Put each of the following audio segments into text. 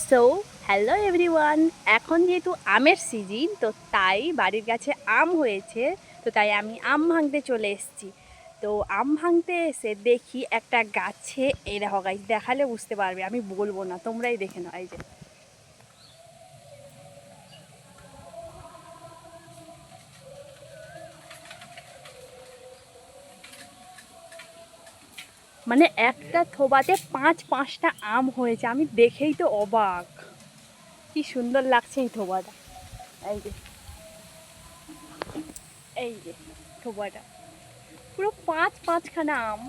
So hello everyone, এখন যেহেতু আমের সিজন, তো তাই বাড়ির গাছে আম হয়েছে, তো তাই আমি আম ভাঙতে চলে এসেছি। তো আম ভাঙতে এসে দেখি একটা গাছে, এই দেখো গাছ, দেখালে বুঝতে পারবে, আমি বলবো না, তোমরাই দেখে নাও। এই যে মানে একটা থোবাতে পাঁচটা আম হয়েছে, আমি দেখেই তো অবাক। কি সুন্দর লাগছে এই থোবাটা। এই যে, এই যে থোবাটা, পুরো পাঁচখানা আম।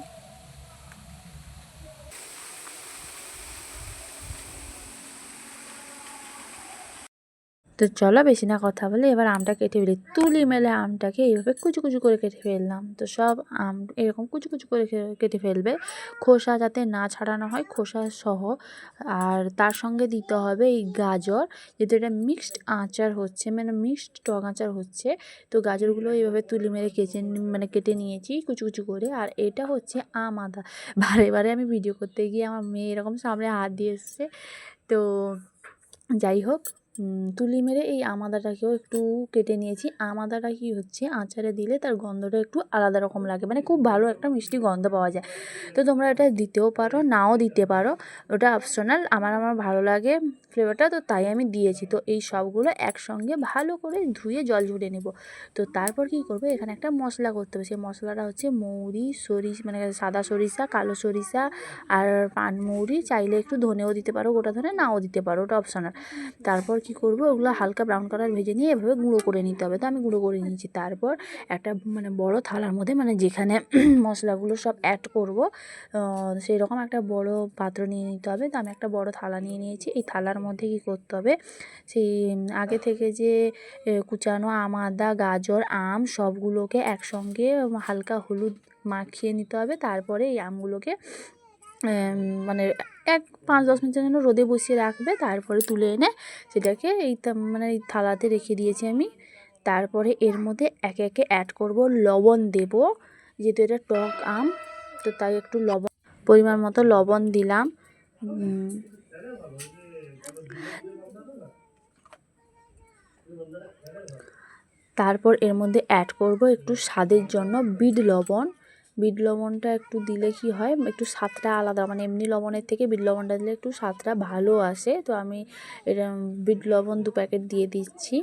তো চলো বেশি না কথা বলে এবার আমটা কেটে ফেলি। তুলি মেলে আমটাকে এইভাবে কুচু কুচু করে কেটে ফেললাম। তো সব আম এরকম কুচু কুচু করে কেটে ফেলবে, খোসা যাতে না ছাড়ানো হয়, খোসা সহ। আর তার সঙ্গে দিতে হবে এই গাজর, যেহেতু এটা মিক্সড আচার হচ্ছে, মানে মিক্সড টক আচার হচ্ছে। তো গাজরগুলো এইভাবে তুলি মেরে কেটে নিয়েছি কুচু কুচু করে। আর এটা হচ্ছে আম আদা। বারে বারে আমি ভিডিও করতে গিয়ে আমার মেয়ে এরকম সামনে হাত দিয়ে এসছে। তো যাই হোক, তুলি মেরে এই আম আদাটাকেও একটু কেটে নিয়েছি। আম আদাটা কী হচ্ছে, আচারে দিলে তার গন্ধটা একটু আলাদা রকম লাগে, মানে খুব ভালো একটা মিষ্টি গন্ধ পাওয়া যায়। তো তোমরা এটা দিতেও পারো, নাও দিতে পারো, ওটা অপশনাল। আমার ভালো লাগে ফ্লেভারটা, তো তাই আমি দিয়েছি। তো এই সবগুলো একসঙ্গে ভালো করে ধুয়ে জল ঝরিয়ে নেব। তো তারপর কী করবো, এখানে একটা মশলা করতে হবে। সেই মশলাটা হচ্ছে মৌরি, মানে সাদা সরিষা, কালো সরিষা আর পানমৌরি। চাইলে একটু ধনেও দিতে পারো, গোটা ধনে নাও দিতে পারো, ওটা অপশনাল। তারপর কি করব, ওগুলো হালকা ব্রাউন কালার ভেজে নিয়ে এভাবে গুঁড়ো করে নিতে হবে। তো আমি গুঁড়ো করে নিয়েছি। তারপর একটা বড় থালার মধ্যে, যেখানে মশলাগুলো সব অ্যাড করব, সেই রকম একটা বড় পাত্র নিয়ে নিতে হবে। তো আমি একটা বড় থালা নিয়ে নিয়েছি। এই থালার মধ্যে কি করতে হবে, সেই আগে থেকে যে কুচানো আম, আদা, গাজর, আম সবগুলোকে একসঙ্গে হালকা হলুদ মাখিয়ে নিতে হবে। তারপরে এই আমগুলোকে মানে 5-10 মিনিটের জন্য রোদে বসিয়ে রাখবে। তারপরে তুলে এনে সেটাকে এই থালাতে রেখে দিয়েছি আমি। তারপরে এর মধ্যে একে একে অ্যাড করব লবণ দেব, যেহেতু এটা টক আম, তো তাই একটু পরিমাণ মতো লবণ দিলাম। তারপর এর মধ্যে অ্যাড করব একটু স্বাদের জন্য বিট লবণ। বিট লবণটা একটু দিলে কি হয়, একটু স্বাদটা আলাদা, মানে এমনি লবণের থেকে বিট লবণটা দিলে একটু স্বাদটা ভালো আসে। তো আমি এটা বিট লবণ 2 প্যাকেট দিয়ে দিচ্ছি।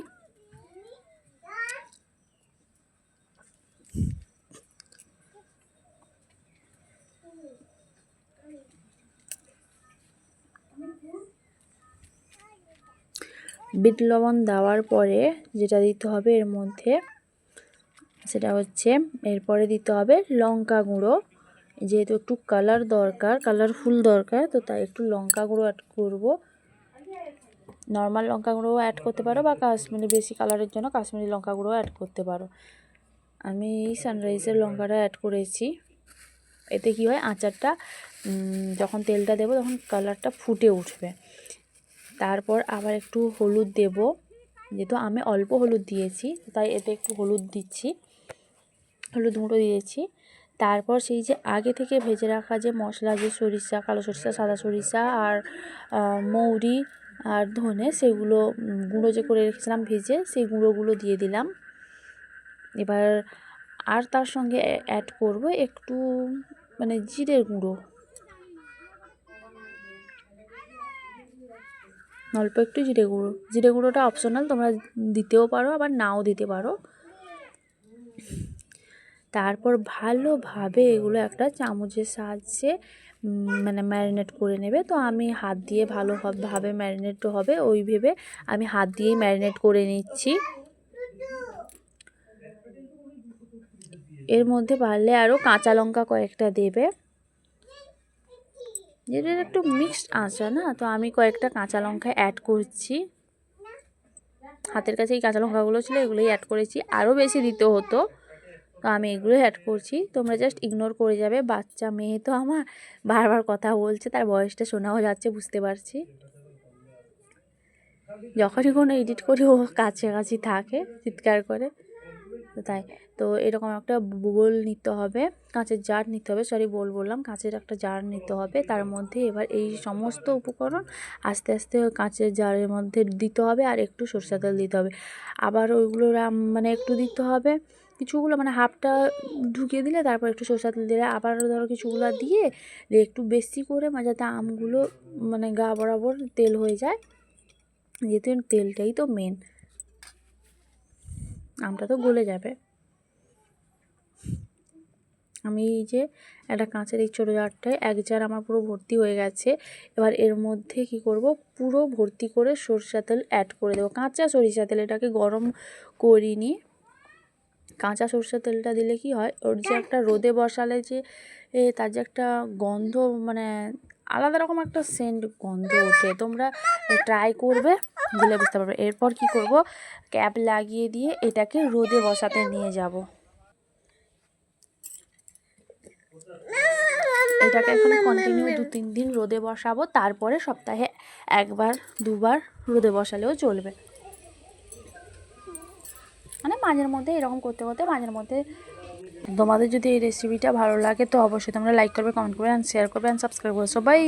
বিট লবণ দেওয়ার পরে যেটা দিতে হবে এর মধ্যে, সেটা হচ্ছে এরপরে দিতে হবে লঙ্কা গুঁড়ো। যেহেতু একটু কালার দরকার, কালারফুল দরকার, তো তাই একটু লঙ্কা গুঁড়ো অ্যাড করব। নর্মাল লঙ্কা গুঁড়ো অ্যাড করতে পারো, বা বেশি কালারের জন্য কাশ্মীরি লঙ্কা গুঁড়ো অ্যাড করতে পারো। আমি সানরাইজের লঙ্কাটা অ্যাড করেছি। এতে কি হয়, আচারটা যখন তেলটা দেবো তখন কালারটা ফুটে উঠবে। তারপর আবার একটু হলুদ দেব, যেহেতু আমি অল্প হলুদ দিয়েছি তাই এতে একটু হলুদ দিচ্ছি, হলুদ গুঁড়ো দিয়েছি। তারপর সেই যে আগে থেকে ভেজে রাখা যে মশলা, যে সরিষা, কালো সরিষা, সাদা সরিষা আর মৌরি আর ধনে, সেগুলো গুঁড়ো যে করে রেখেছিলাম ভেজে, সেই গুঁড়োগুলো দিয়ে দিলাম। এবার আর তার সঙ্গে অ্যাড করব একটু জিরের গুঁড়ো, অল্প একটু জিরে গুঁড়োটা অপশনাল, তোমরা দিতেও পারো আবার নাও দিতে পারো। তারপর ভালোভাবে এগুলো একটা চামচের সাহায্যে ম্যারিনেট করে নেবে। তো আমি হাত দিয়ে ভালোভাবে ম্যারিনেট হবে ওই ভেবে আমি হাত দিয়েই ম্যারিনেট করে নিচ্ছি। এর মধ্যে পারলে আরও কাঁচা লঙ্কা কয়েকটা দেবে, যেটা একটু মিক্সড আচার না, তো আমি কয়েকটা কাঁচা লঙ্কা অ্যাড করছি। হাতের কাছে এই কাঁচা লঙ্কাগুলো ছিল, এগুলোই অ্যাড করেছি, আরও বেশি দিতে হতো, তো আমি এগুলোই অ্যাড করছি। তোমরা জাস্ট ইগনোর করে যাবে। বাচ্চা মেয়ে তো আমার বারবার কথা বলছে, তার বয়সটা শোনাও যাচ্ছে, বুঝতে পারছি। যখনই কোনো এডিট করি ও কাছাকাছি থাকে, চিৎকার করে। তো তাই তো এরকম একটা বোল নিতে হবে, কাঁচের জার নিতে হবে, সরি বোল বললাম, কাঁচের একটা জার নিতে হবে। তার মধ্যে এবার এই সমস্ত উপকরণ আস্তে আস্তে কাঁচের জারের মধ্যে দিতে হবে, আর একটু সরষে তেল দিতে হবে। আবার ওইগুলো মানে একটু দিতে হবে, কিছুগুলো মানে হাফটা ঢুকিয়ে দিলে তারপর একটু সরষে তেল দিলে আবার ধরো কিছুগুলো দিয়ে একটু বেশি করে যাতে আমগুলো মানে গা বরাবর তেল হয়ে যায়, যেহেতু তেলটাই তো মেন, আমটা তো গলে যাবে। আমি এই যে একটা কাঁচের এই ছোটো জারটায় 1 জার আমার পুরো ভর্তি হয়ে গেছে। এবার এর মধ্যে কি করব, পুরো ভর্তি করে সরষের তেল অ্যাড করে দেবো, কাঁচা সরিষা তেল, এটাকে গরম করিনি। কাঁচা সরষের তেলটা দিলে কি হয়, ওর যে একটা রোদে বসালে যে তার যে একটা গন্ধ, মানে আলাদা রকম একটা সেন্ট গন্ধ ওঠে, তোমরা ট্রাই করবে, দিলে বুঝতে পারবে। এরপর কি করব, ক্যাপ লাগিয়ে দিয়ে এটাকে রোদে বসাতে নিয়ে যাব। এটাকে এখন কন্টিনিউ 2-3 দিন রোদে বসাবো, তারপরে সপ্তাহে 1-2 বার রোদে বসালেও চলবে। মানে মাঝের মধ্যে এরকম করতে করতে মাঝের মধ্যে। তোমাদের যদি এই রেসিপিটা ভালো লাগে তো অবশ্যই তোমরা লাইক করবে, কমেন্ট করবে, অ্যান্ড শেয়ার করবে, অ্যান্ড সাবস্ক্রাইব করবে। সবাই